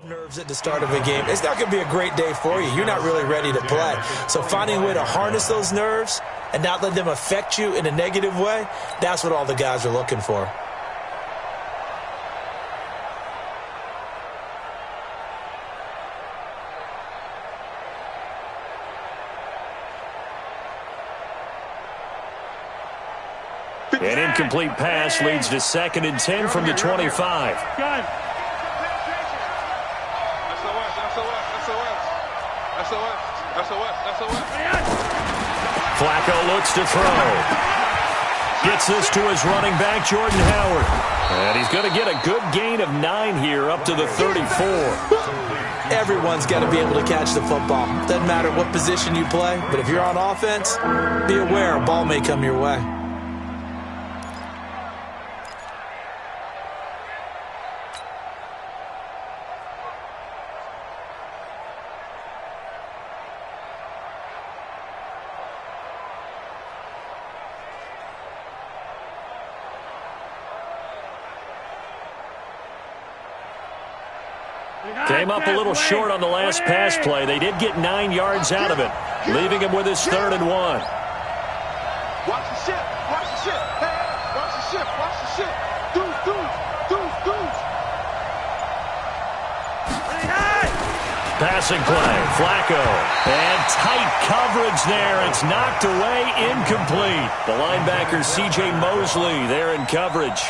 Nerves at the start of a game, it's not going to be a great day for you. You're not really ready to play. So finding a way to harness those nerves and not let them affect you in a negative way, that's what all the guys are looking for. An incomplete pass leads to 2nd and 10 from the 25. Flacco looks to throw. Gets this to his running back, Jordan Howard. And he's going to get a good gain of 9 here up to the 34. Everyone's got to be able to catch the football. Doesn't matter what position you play, but if you're on offense, be aware a ball may come your way. Came up a little short on the last pass play. They did get 9 yards out of it, leaving him with his 3rd and 1. Watch the ship. Watch the ship. Hey, watch the ship. Watch the ship. Deuce. Passing play, Flacco. And tight coverage there. It's knocked away, incomplete. The linebacker, C.J. Mosley, there in coverage.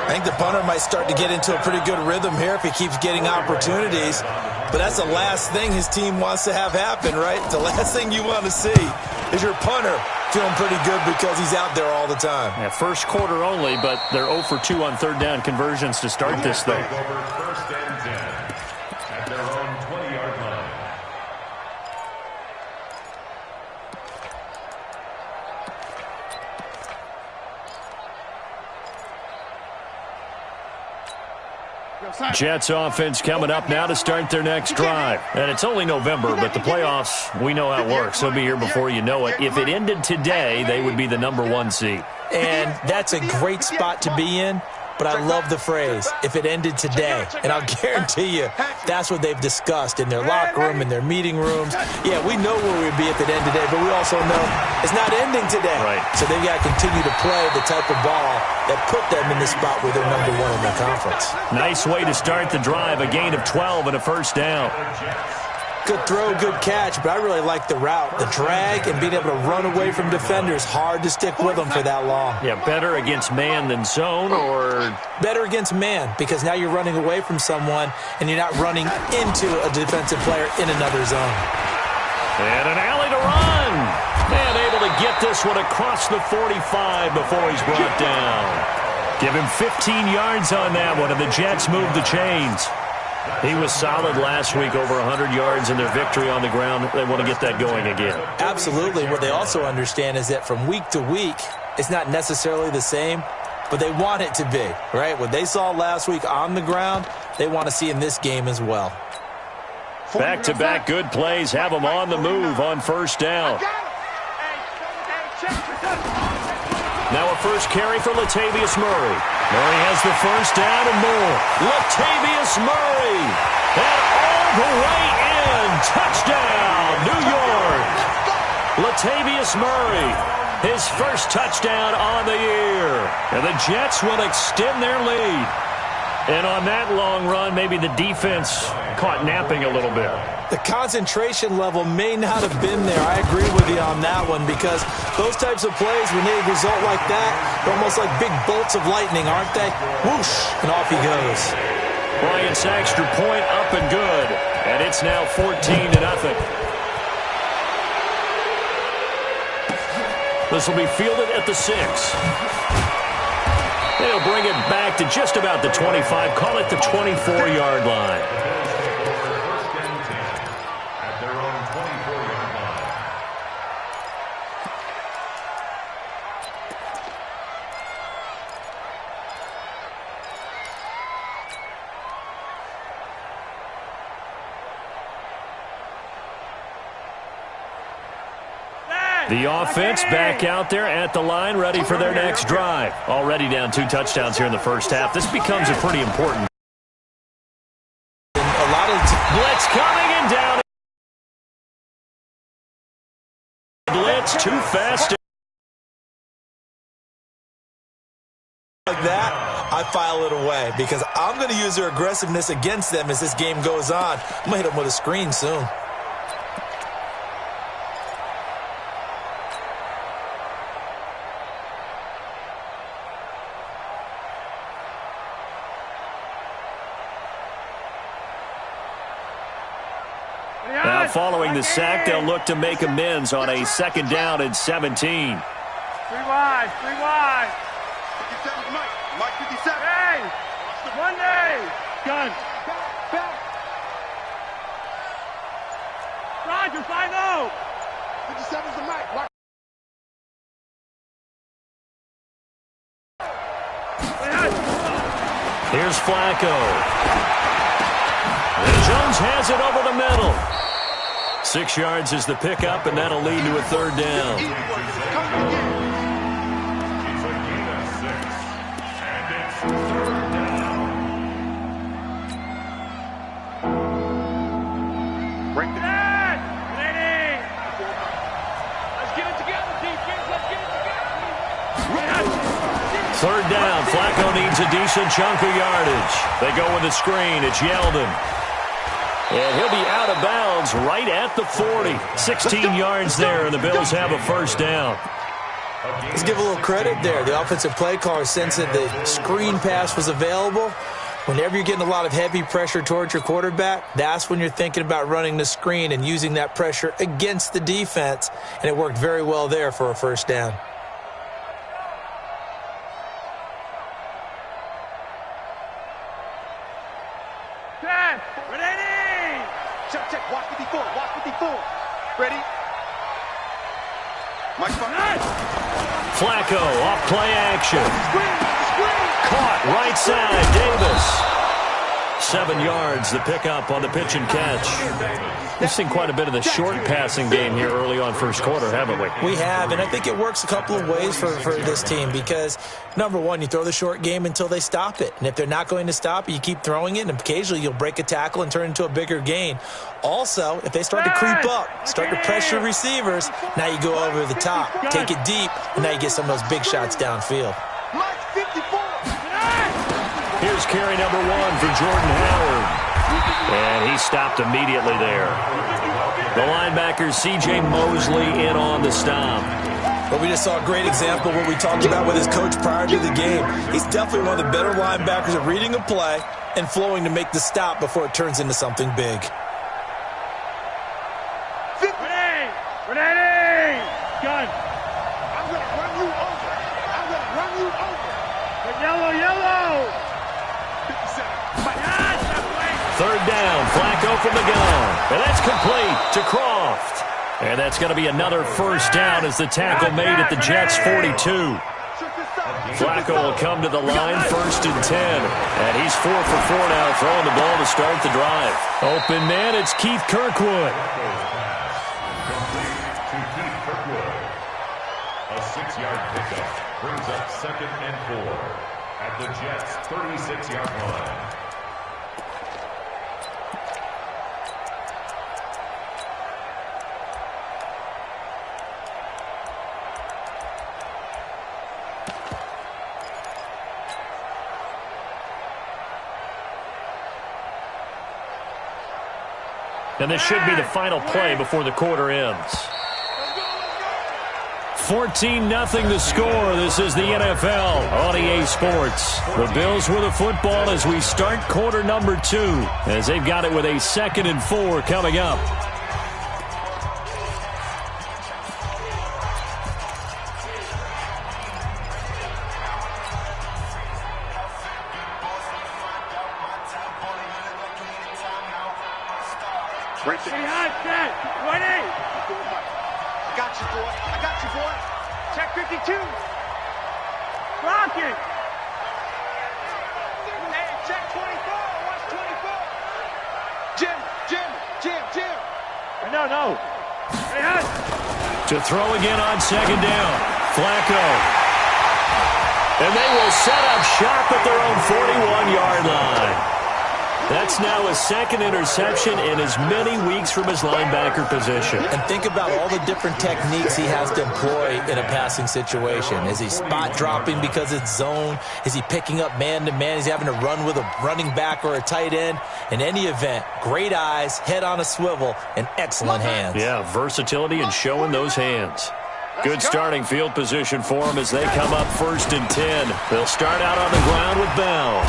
I think the punter might start to get into a pretty good rhythm here if he keeps getting opportunities. But that's the last thing his team wants to have happen, right? The last thing you want to see is your punter feeling pretty good because he's out there all the time. Yeah, first quarter only, but they're 0 for 2 on 3rd down conversions to start this thing. First and 10 at their own 20-yard line. Jets offense coming up now to start their next drive. And it's only November, but the playoffs, we know how it works. They'll be here before you know it. If it ended today, they would be the #1 seed. And that's a great spot to be in. But I love the phrase, if it ended today. And I'll guarantee you, that's what they've discussed in their locker room, in their meeting rooms. Yeah, we know where we'd be if it ended today, but we also know it's not ending today. Right. So they've got to continue to play the type of ball that put them in the spot where they're #1 in the conference. Nice way to start the drive, a gain of 12 and a first down. Good throw, good catch, but I really like the route. The drag and being able to run away from defenders, hard to stick with them for that long. Yeah, better against man than zone, or? Better against man, because now you're running away from someone and you're not running into a defensive player in another zone. And an alley to run. And able to get this one across the 45 before he's brought down. Give him 15 yards on that one, and the Jets move the chains. He was solid last week, over 100 yards in their victory on the ground. They want to get that going again. Absolutely. What they also understand is that from week to week, it's not necessarily the same, but they want it to be, right? What they saw last week on the ground, they want to see in this game as well. Back-to-back good plays have them on the move on first down. Now a first carry for Latavius Murray. Murray has the first down and more. Latavius Murray. And all the way in. Touchdown, New York. Latavius Murray. His first touchdown on the year. And the Jets will extend their lead. And on that long run, maybe the defense caught napping a little bit. The concentration level may not have been there. I agree with you on that one, because those types of plays, when they result like that, they're almost like big bolts of lightning, aren't they? Whoosh, and off he goes. Bryant's extra point up and good. And it's now 14-0. This will be fielded at the 6. They'll bring it back to just about the 25. Call it the 24-yard line. At their own 24-yard line. The offense back out there at the line, ready for their next drive. Already down 2 touchdowns here in the first half. This becomes a pretty important. A lot of Blitz coming and down. Blitz too fast. Like that, I file it away because I'm going to use their aggressiveness against them as this game goes on. I'm going to hit them with a screen soon. Now following the sack, they'll look to make amends on a 2nd down and 17. 3 wide, 3 wide. 57's Mike. Mike 57. Hey! One day! Gun. Back. Roger, 5-0. 57's the Mike. Watch. Here's Flacco. And Jones has it over the middle. 6 yards is the pickup, and that'll lead to a 3rd down. It's a gain of 6, and it's 3rd down. Break the net. Let's get it together, defense. Let's get it together. 3rd down. Flacco needs a decent chunk of yardage. They go with a screen. It's Yeldon. And he'll be out of bounds right at the 40. 16 yards there, and the Bills have a 1st down. Let's give a little credit there. The offensive play caller sensed that the screen pass was available. Whenever you're getting a lot of heavy pressure towards your quarterback, that's when you're thinking about running the screen and using that pressure against the defense. And it worked very well there for a 1st down. Check. Watch 54. Watch 54. Ready? Mike behind. Flacco off play action. Caught right side. Davis. 7 yards, the pickup on the pitch and catch. We've seen quite a bit of the short passing game here early on 1st quarter, haven't we? We have, and I think it works a couple of ways for this team because, number one, you throw the short game until they stop it. And if they're not going to stop it, you keep throwing it, and occasionally you'll break a tackle and turn it into a bigger gain. Also, if they start to creep up, start to pressure receivers, now you go over the top, take it deep, and now you get some of those big shots downfield. Mike 54. Here's carry number 1 for Jordan Howard. And he stopped immediately there. The linebacker, C.J. Mosley, in on the stop. But we just saw a great example of what we talked about with his coach prior to the game. He's definitely one of the better linebackers at reading a play and flowing to make the stop before it turns into something big. Ready! Gun. I'm going to run you over. Yellow. 3rd down, Flacco from the gun. And that's complete to Croft. And that's going to be another 1st down as the tackle made at the Jets' 42. Flacco will come to the line, 1st and 10. And he's 4 for 4 now, throwing the ball to start the drive. Open man, it's Keith Kirkwood. A 6-yard pickup brings up 2nd and 4 at the Jets' 36-yard line. And this should be the final play before the quarter ends. 14-0 the score. This is the NFL on EA Sports. The Bills with the football as we start quarter number 2, as they've got it with a 2nd and 4 coming up. I got you, boy. Check 52. Block it. Hey, check 24. Watch 24. Jim. No. Hey, to throw again on 2nd down. Flacco. And they will set up shop at their own 41-yard line. That's now his second interception in as many weeks from his linebacker position. And think about all the different techniques he has to employ in a passing situation. Is he spot dropping because it's zone? Is he picking up man-to-man? Is he having to run with a running back or a tight end? In any event, great eyes, head on a swivel, and excellent hands. Yeah, versatility and showing those hands. Good starting field position for him as they come up 1st and 10. They'll start out on the ground with Bell.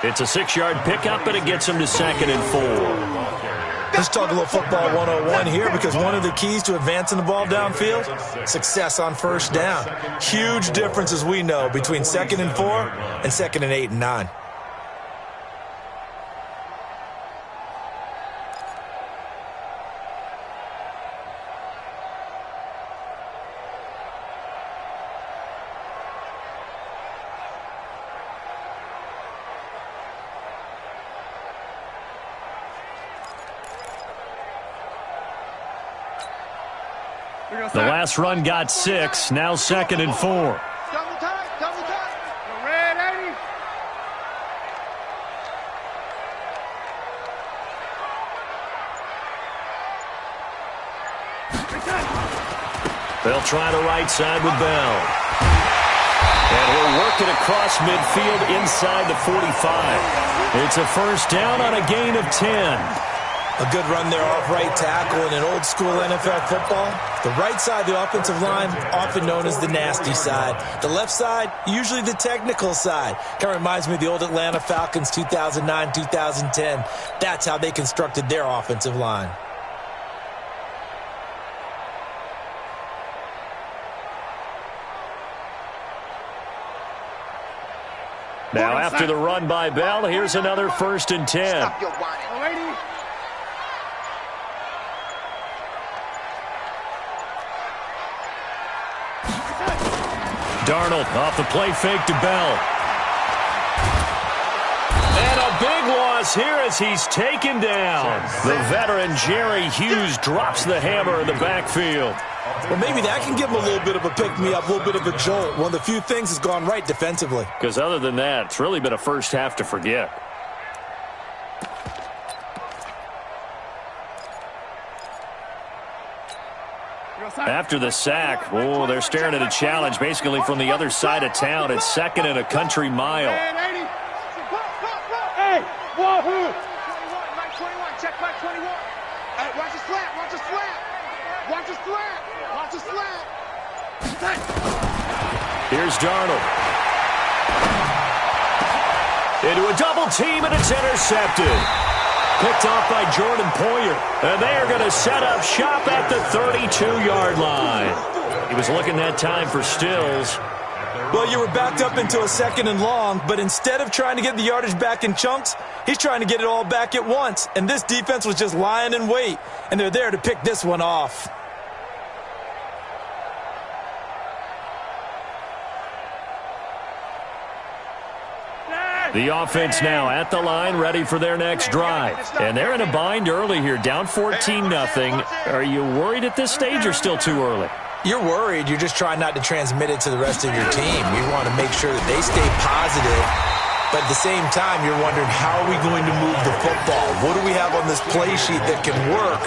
It's a 6-yard pickup, and it gets him to 2nd and 4. Let's talk a little football 101 here, because one of the keys to advancing the ball downfield, success on 1st down. Huge difference, as we know, between 2nd and 4 and 2nd and 8 and 9. The last run got 6, now 2nd and 4. Double time, double time. Go red, 80. They'll try the right side with Bell. And he'll work it across midfield inside the 45. It's a 1st down on a gain of 10. A good run there off right tackle in an old-school NFL football. The right side of the offensive line, often known as the nasty side. The left side, usually the technical side. Kind of reminds me of the old Atlanta Falcons 2009, 2010. That's how they constructed their offensive line. Now after the run by Bell, here's another 1st and 10. Stop your whining. Darnold off the play fake to Bell. And a big loss here as he's taken down. The veteran Jerry Hughes drops the hammer in the backfield. Well, maybe that can give him a little bit of a pick-me-up, a little bit of a jolt. One of the few things has gone right defensively. Because other than that, it's really been a first half to forget. After the sack, oh, they're staring at a challenge basically from the other side of town. It's 2nd and a country mile. Hey, wahoo! 21, Mike 21, check Mike 21. Hey, watch the slap, watch the slap. Watch the slap, watch the slap. Here's Darnold. Into a double team, and it's intercepted. Picked off by Jordan Poyer. And they are going to set up shop at the 32-yard line. He was looking that time for Stills. Well, you were backed up into a 2nd and long, but instead of trying to get the yardage back in chunks, he's trying to get it all back at once. And this defense was just lying in wait, and they're there to pick this one off. The offense now at the line, ready for their next drive. And they're in a bind early here, down 14-0. Are you worried at this stage or still too early? You're worried. You're just trying not to transmit it to the rest of your team. You want to make sure that they stay positive. But at the same time, you're wondering, how are we going to move the football? What do we have on this play sheet that can work?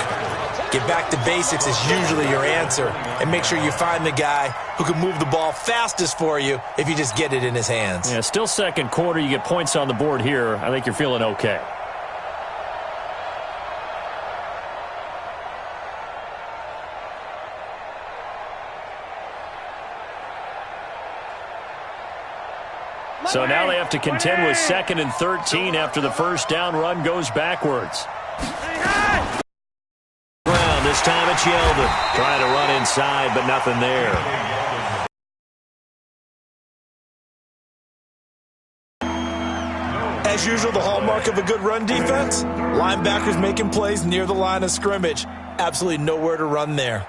Get back to basics is usually your answer. And make sure you find the guy who can move the ball fastest for you if you just get it in his hands. Yeah, still 2nd quarter. You get points on the board here. I think you're feeling okay. So now they have to contend with 2nd and 13 after the 1st down run goes backwards. This time it's Yeldon. Trying to run inside, but nothing there. As usual, the hallmark of a good run defense, linebackers making plays near the line of scrimmage. Absolutely nowhere to run there.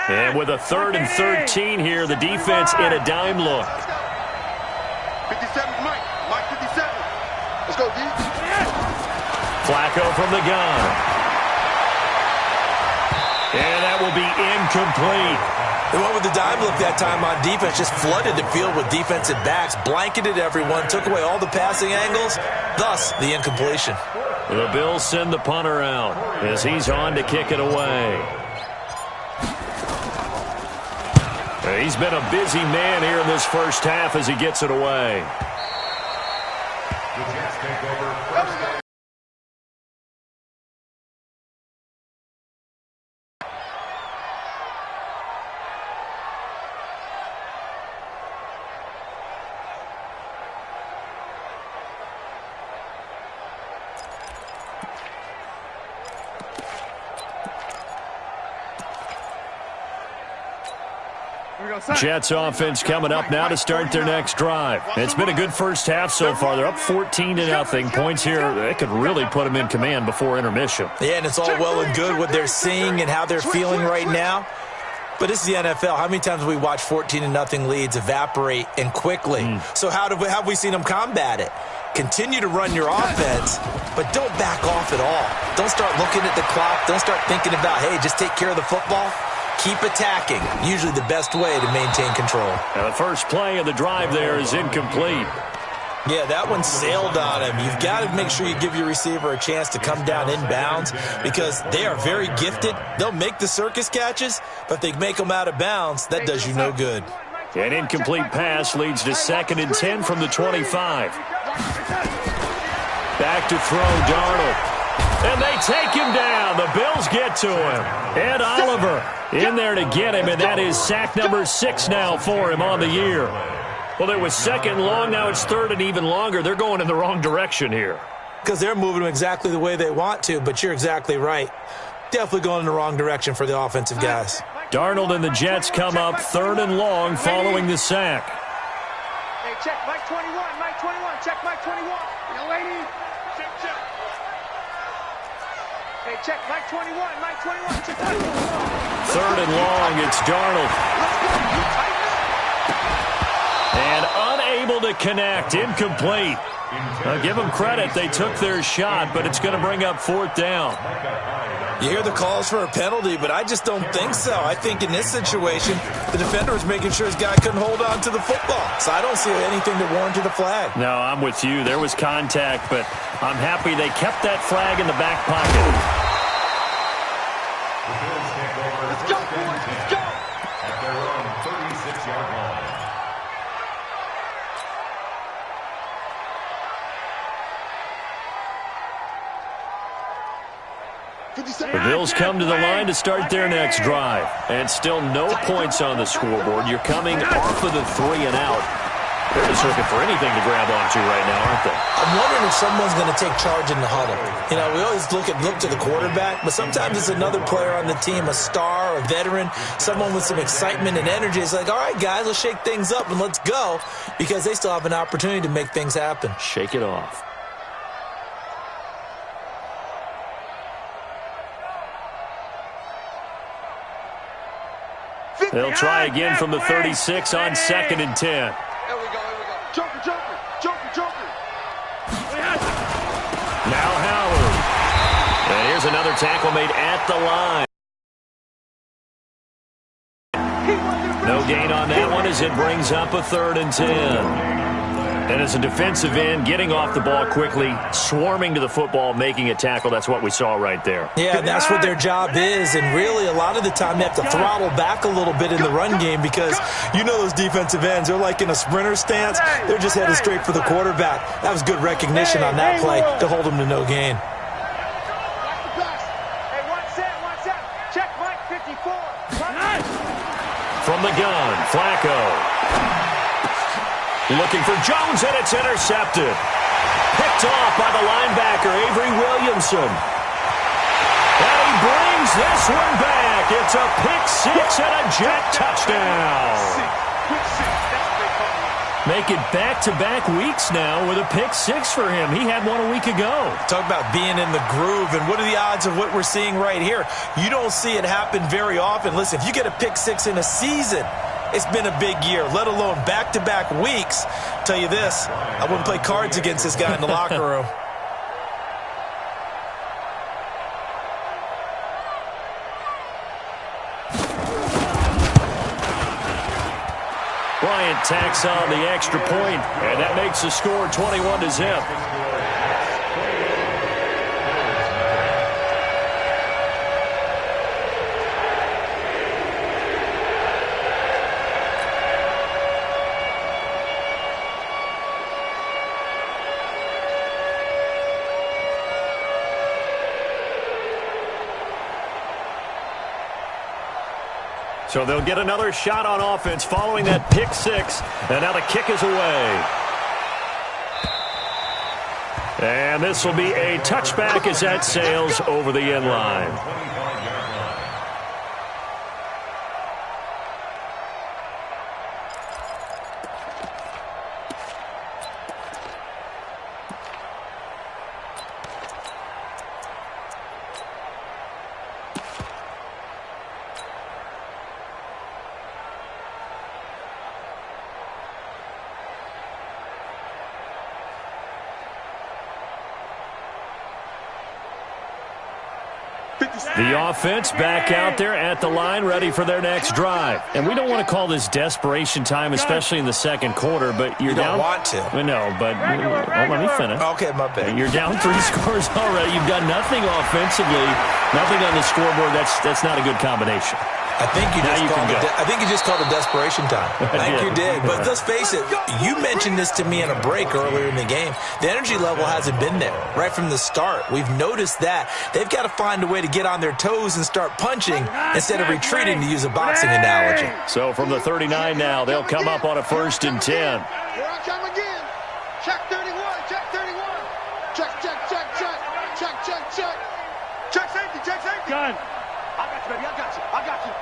And with a 3rd and 13 here, the defense in a dime look. 57, Mike. Mike 57. Let's go, D. Flacco from the gun. And that will be incomplete. They went with the dime look that time on defense, just flooded the field with defensive backs, blanketed everyone, took away all the passing angles, thus the incompletion. The Bills send the punter out as he's on to kick it away. He's been a busy man here in this first half as he gets it away. The Jets take over first down. Jets offense coming up now to start their next drive. It's been a good first half so far. They're up 14-0. Points here, they could really put them in command before intermission. Yeah, and it's all well and good what they're seeing and how they're feeling right now. But this is the NFL. How many times have we watched 14-0 leads evaporate and quickly? So how have we seen them combat it? Continue to run your offense, but don't back off at all. Don't start looking at the clock. Don't start thinking about, hey, just take care of the football. Keep attacking. Usually the best way to maintain control. Now the first play of the drive there is incomplete. Yeah, that one sailed on him. You've got to make sure you give your receiver a chance to come down inbounds because they are very gifted. They'll make the circus catches, but if they make them out of bounds, that does you no good. An incomplete pass leads to 2nd and 10 from the 25. Back to throw, Darnold. And they take him down. The Bills get to him. Ed Oliver in there to get him, and that is sack number 6 now for him on the year. Well, it was 2nd and long. Now it's 3rd and even longer. They're going in the wrong direction here. Because they're moving them exactly the way they want to, but you're exactly right. Definitely going in the wrong direction for the offensive guys. Darnold and the Jets come up 3rd and long following the sack. Hey, check Mike 21, Mike 21, check Mike 21. Young lady, check. Hey, check Mike 21, Mike 21, check Mike 21. 3rd and long, it's Darnold. And unable to connect, incomplete. Now give them credit, they took their shot, but it's going to bring up 4th down. You hear the calls for a penalty, but I just don't think so. I think in this situation, the defender was making sure his guy couldn't hold on to the football. So I don't see anything that warranted a flag. No, I'm with you. There was contact, but I'm happy they kept that flag in the back pocket. The Bills take over first down and 10 at their own 36-yard line. The Bills come to the line to start their next drive. And still no points on the scoreboard. You're coming off of the 3 and out. They're just looking for anything to grab onto right now, aren't they? I'm wondering if someone's going to take charge in the huddle. You know, we always look to the quarterback, but sometimes it's another player on the team, a star, a veteran, someone with some excitement and energy. It's like, all right, guys, let's shake things up and let's go, because they still have an opportunity to make things happen. Shake it off. They'll try again from the 36 on 2nd and 10. Here we go. Joker. Now Howard. And here's another tackle made at the line. No gain on that one as it brings up a 3rd and 10. And as a defensive end, getting off the ball quickly, swarming to the football, making a tackle, that's what we saw right there. Yeah, that's what their job is, and really a lot of the time they have to throttle back a little bit in the run game because you know those defensive ends, they're like in a sprinter stance. They're just headed straight for the quarterback. That was good recognition on that play to hold them to no gain. Hey, one set. Check Mike 54. From the gun, Flacco. Looking for Jones, and it's intercepted. Picked off by the linebacker, Avery Williamson. And he brings this one back. It's a pick-6 and a Jet touchdown. Make it back-to-back weeks now with a pick-6 for him. He had one a week ago. Talk about being in the groove, and what are the odds of what we're seeing right here? You don't see it happen very often. Listen, if you get a pick-6 in a season, it's been a big year, let alone back-to-back weeks. Tell you this, I wouldn't play cards against this guy in the locker room. Bryant tacks on the extra point, and that makes the score 21-0. So they'll get another shot on offense following that pick six. And now the kick is away. And this will be a touchback as that sails over the end line. The offense back out there at the line, ready for their next drive. And we don't want to call this desperation time, especially in the second quarter, but you're down. You don't want to. No, but let me finish. Okay, my bad. You're down 3 scores already. You've done nothing offensively, nothing on the scoreboard. That's not a good combination. I think you just called it desperation time. I think you did. But let's face it, you mentioned this to me in a break earlier in the game. The energy level hasn't been there right from the start. We've noticed that. They've got to find a way to get on their toes and start punching instead of retreating, to use a boxing analogy. So from the 39 now, they'll come up on a 1st and 10. Here I come again. Check 31. Check 31. Check, check, check, check. Check, check, check. Check safety. Check safety. Gun. I got you, baby. I got you. I got you.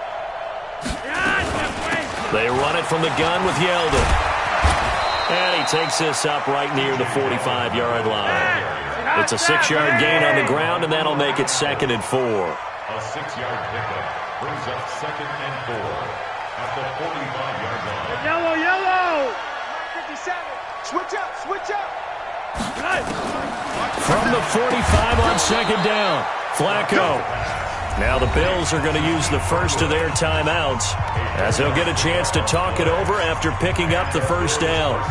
They run it from the gun with Yeldon. And he takes this up right near the 45-yard line. It's a 6-yard gain on the ground, and that'll make it 2nd and 4. A 6-yard pickup brings up 2nd and 4 at the 45-yard line. Yellow, yellow. 57. Switch up, switch up. From the 45 on 2nd down, Flacco. Now the Bills are going to use the first of their timeouts as they'll get a chance to talk it over after picking up the 1st down.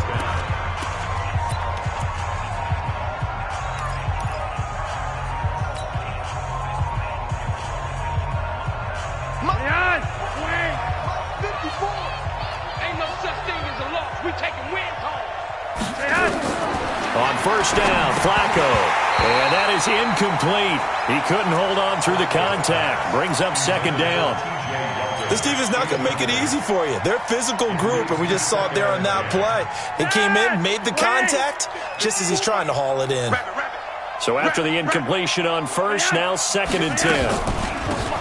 On 1st down, Flacco. And that is incomplete. He couldn't hold on through the contact. Brings up 2nd down. This defense is not going to make it easy for you. They're a physical group, and we just saw it there on that play. He came in, made the contact, just as he's trying to haul it in. So after the incompletion on 1st, now 2nd and 10.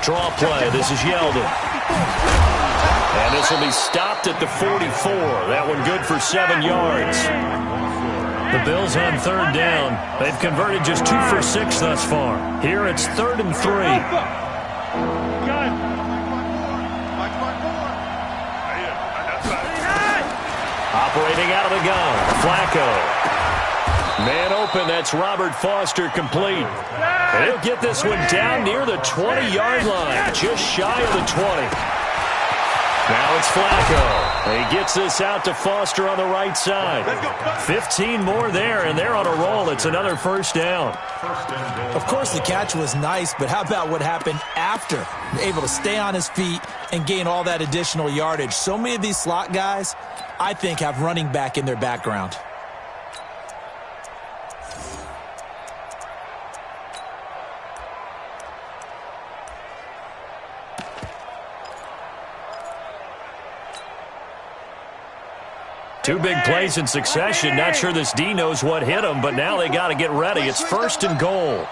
Draw play. This is Yeldon. And this will be stopped at the 44. That one good for 7 yards. The Bills on 3rd down. They've converted just 2 for 6 thus far. Here it's 3rd and 3. Operating out of the gun, Flacco. Man open, that's Robert Foster complete. And he'll get this one down near the 20-yard line, just shy of the 20. Now it's Flacco. He gets this out to Foster on the right side. 15 more there, and they're on a roll. It's another 1st down. Of course, the catch was nice, but how about what happened after? Able to stay on his feet and gain all that additional yardage. So many of these slot guys, I think, have running back in their background. Two big plays in succession. Not sure this D knows what hit him, but now they got to get ready. It's 1st and goal.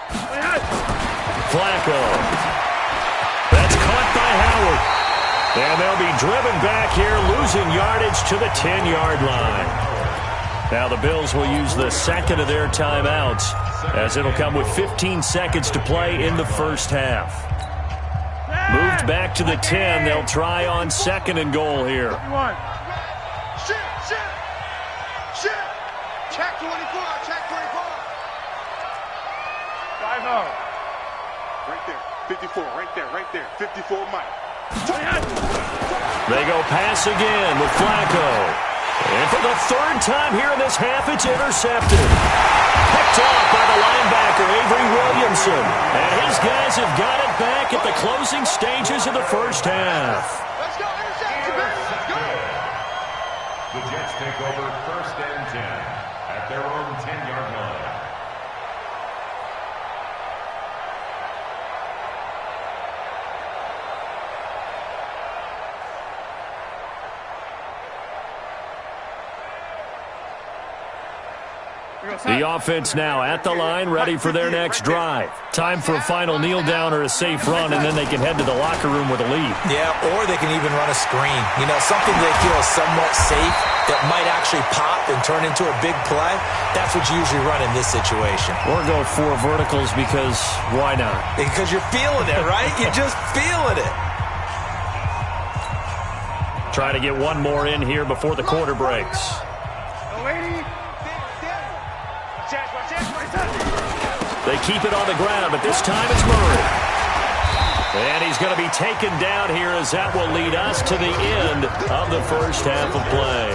Flacco. That's caught by Howard. And they'll be driven back here, losing yardage to the 10-yard line. Now the Bills will use the 2nd of their timeouts, as it'll come with 15 seconds to play in the 1st half. Moved back to the 10. They'll try on 2nd and goal here. Check 24, check 24. 5-0. Right there, 54, right there, right there. 54, Mike. They go pass again with Flacco. And for the third time here in this half, it's intercepted. Picked off by the linebacker, Avery Williamson. And his guys have got it back at the closing stages of the first half. Let's go, interception, baby. Let's go. The Jets take over 1st and 10 at their own 10-yard line. The offense now at the line, ready for their next drive. Time for a final kneel down or a safe run, and then they can head to the locker room with a lead. Yeah, or they can even run a screen. You know, something they feel is somewhat safe that might actually pop and turn into a big play. That's what you usually run in this situation. Or go 4 verticals because why not? Because you're feeling it, right? You're just feeling it. Try to get one more in here before the quarter breaks. They keep it on the ground, but this time it's Murray. And he's going to be taken down here as that will lead us to the end of the first half of play.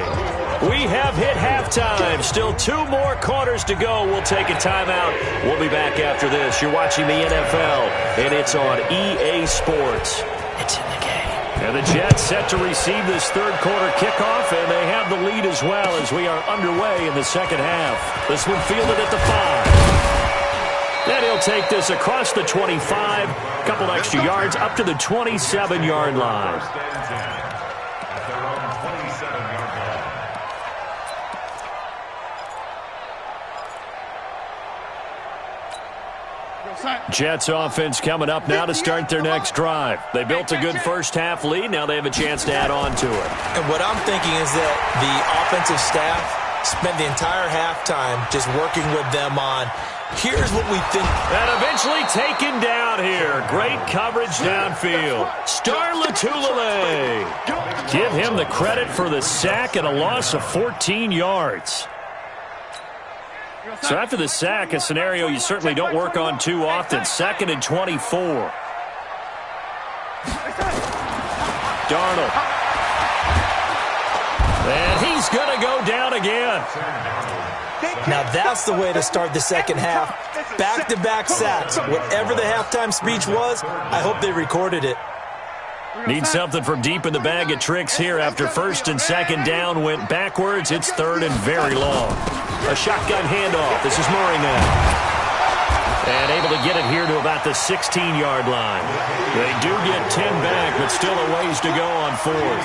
We have hit halftime. Still 2 more quarters to go. We'll take a timeout. We'll be back after this. You're watching the NFL, and it's on EA Sports. It's in the game. And the Jets set to receive this third quarter kickoff, and they have the lead as well as we are underway in the second half. This one fielded at the 5. Then he'll take this across the 25, a couple extra yards up to the 27-yard line. 1st and 10 at their own 27-yard line. Jets offense coming up now to start their next drive. They built a good first half lead. Now they have a chance to add on to it. And what I'm thinking is that the offensive staff spent the entire halftime just working with them on, here's what we think. And eventually taken down here. Great coverage downfield. Star Latulele. Give him the credit for the sack and a loss of 14 yards. So after the sack, a scenario you certainly don't work on too often. 2nd and 24. Darnold. And he's going to go down again. Now that's the way to start the second half. Back-to-back sacks. Whatever the halftime speech was, I hope they recorded it. Need something from deep in the bag of tricks here after 1st and 2nd down went backwards. It's 3rd and very long. A shotgun handoff. This is Murray now. And able to get it here to about the 16-yard line. They do get 10 back, but still a ways to go on 4th.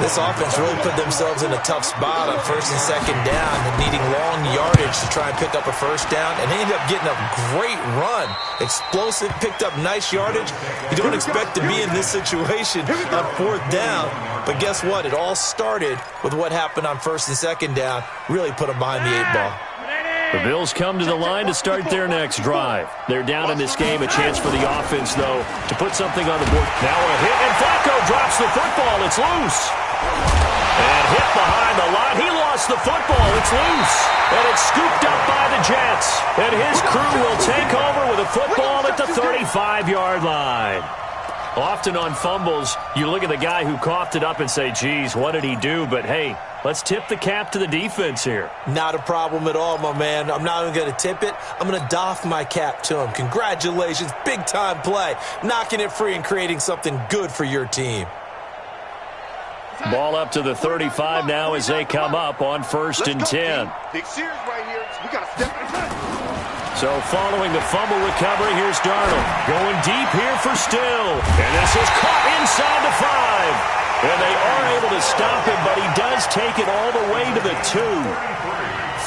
This offense really put themselves in a tough spot on 1st and 2nd down, needing long yardage to try and pick up a first down, and they ended up getting a great run. Explosive, picked up nice yardage. You don't expect to be in this situation on 4th down, but guess what? It all started with what happened on 1st and 2nd down. Really put them behind the 8 ball. The Bills come to the line to start their next drive. They're down in this game. A chance for the offense, though, to put something on the board. Now a hit, and Flacco drops the football. It's loose. And hit behind the line. He lost the football. It's loose. And it's scooped up by the Jets. And his crew will take over with a football at the 35-yard line. Often on fumbles, you look at the guy who coughed it up and say, geez, what did he do? But, hey, let's tip the cap to the defense here. Not a problem at all, my man. I'm not even going to tip it. I'm going to doff my cap to him. Congratulations. Big-time play. Knocking it free and creating something good for your team. Ball up to the 35 now as they come up on 1st and 10. Big series right here. We got to step in. So following the fumble recovery, here's Darnold. Going deep here for Still. And this is caught inside the 5. And they are able to stop him, but he does take it all the way to the 2.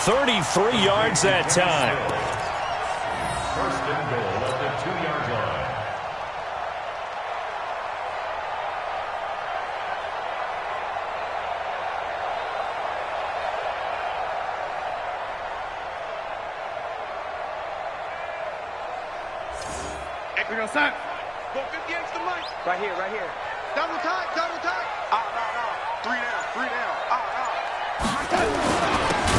33 yards that time. 1st and goal at the 2-yard line. Go 50 extra mic. Right here, right here. Double time, double time. Three down.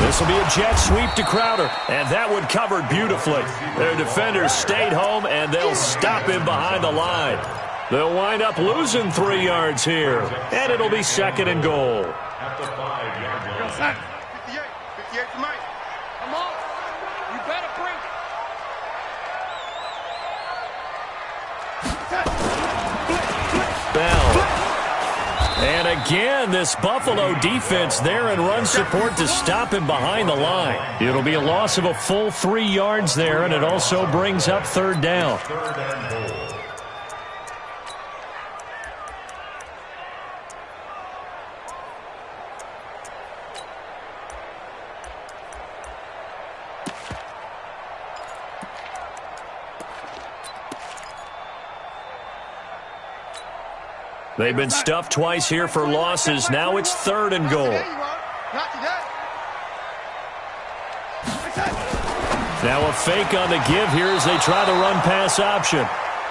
This will be a jet sweep to Crowder, and that one covered beautifully. Their defenders stayed home, and they'll stop him behind the line. They'll wind up losing 3 yards here, and it'll be second and goal. At the 5-yard line. 58. 58 for Mike. Come on. You better bring it. Bell. And again, this Buffalo defense there in run support to stop him behind the line. It'll be a loss of a full 3 yards there, and it also brings up third down. Third and goal. They've been stuffed twice here for losses. Now it's third and goal. Now a fake on the give here as they try the run-pass option.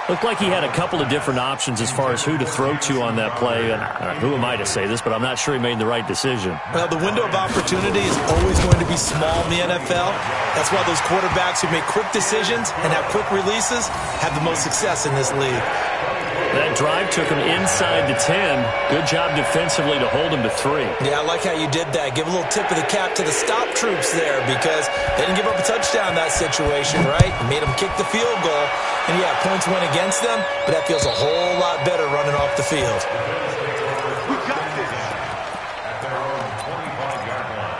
Looked like he had a couple of different options as far as who to throw to on that play. And who am I to say this, but I'm not sure he made the right decision. Well, the window of opportunity is always going to be small in the NFL. That's why those quarterbacks who make quick decisions and have quick releases have the most success in this league. That drive took him inside the 10. Good job defensively to hold him to 3. Yeah, I like how you did that. Give a little tip of the cap to the stop troops there because they didn't give up a touchdown in that situation, right? It made them kick the field goal. And, yeah, points went against them, but that feels a whole lot better running off the field. We got this. At their own 25-yard line.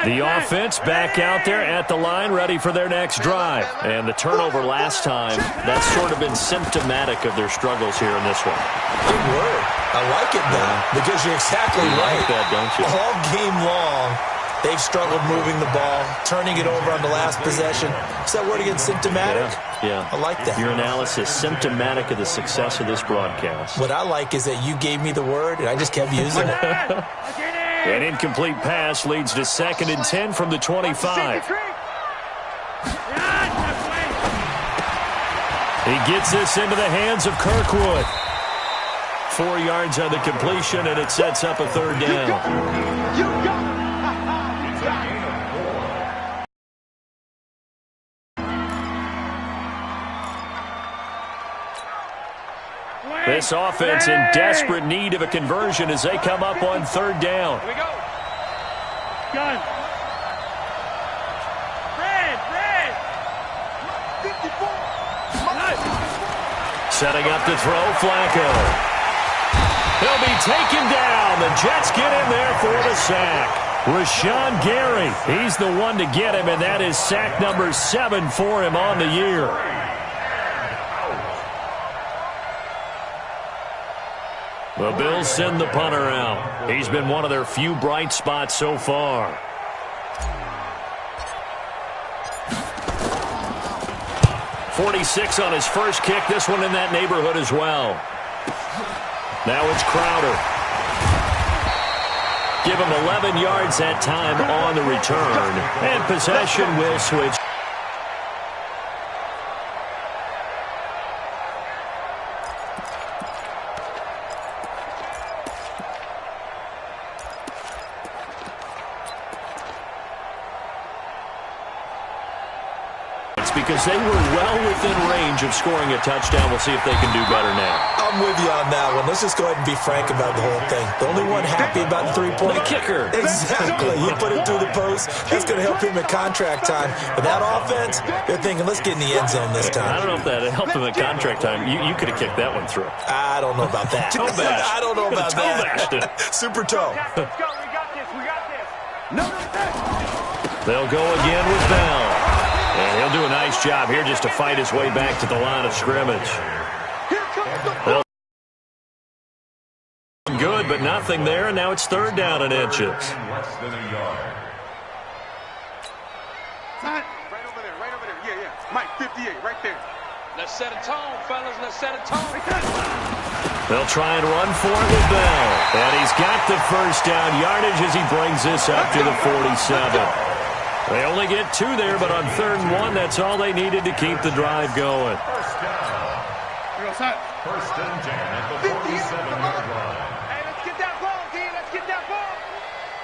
The offense back out there at the line, ready for their next drive. And the turnover last time, that's sort of been symptomatic of their struggles here in this one. Good word. I like it now because you're exactly right. Like that, don't you? All game long, they've struggled moving the ball, turning it over on the last possession. Is that word again, symptomatic? Yeah. I like that. Your analysis, symptomatic of the success of this broadcast. What I like is that you gave me the word, and I just kept using it. An incomplete pass leads to second and 10 from the 25. He gets this into the hands of Kirkwood. 4 yards on the completion, and it sets up a third down. You got it. This offense in desperate need of a conversion as they come up on third down. Here we go. Gun. Red. 54. Setting up to throw, Flacco. He'll be taken down. The Jets get in there for the sack. Rashawn Gary, he's the one to get him, and that is sack number 7 for him on the year. The Bills send the punter out. He's been one of their few bright spots so far. .46 on his first kick. This one in that neighborhood as well. Now it's Crowder. Give him 11 yards that time on the return. And possession will switch. Because they were well within range of scoring a touchdown. We'll see if they can do better now. I'm with you on that one. Let's just go ahead and be frank about the whole thing. The only one happy about the three-point kicker. Exactly. He put it through the post. That's going to help him at contract time. But that offense, they're thinking, let's get in the end zone this time. I don't know if that helped him at contract time. You could have kicked that one through. I don't know about that. Toe bash. I don't know about that. Super toe. Let's go. We got this. No. They'll go again with Bell. And he'll do a nice job here just to fight his way back to the line of scrimmage. Good, but nothing there, and now it's third down and inches. Less than a yard. Right over there. Yeah. Mike, 58, right there. Let's set a tone, fellas. Let's set a tone. They'll try and run for it with Bell. And he's got the first down yardage as he brings this up to the 47. They only get 2 there, but on 3rd and 1, that's all they needed to keep the drive going. First down. First and 10 at the 47-yard line. Hey, let's get that ball, D. Let's get that ball.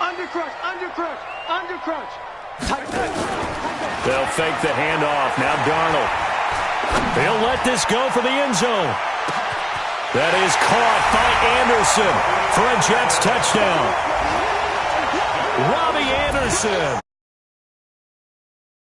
Under crunch. Tight. They'll fake the handoff. Now Darnold. He'll let this go for the end zone. That is caught by Anderson for a Jets touchdown. Robbie Anderson.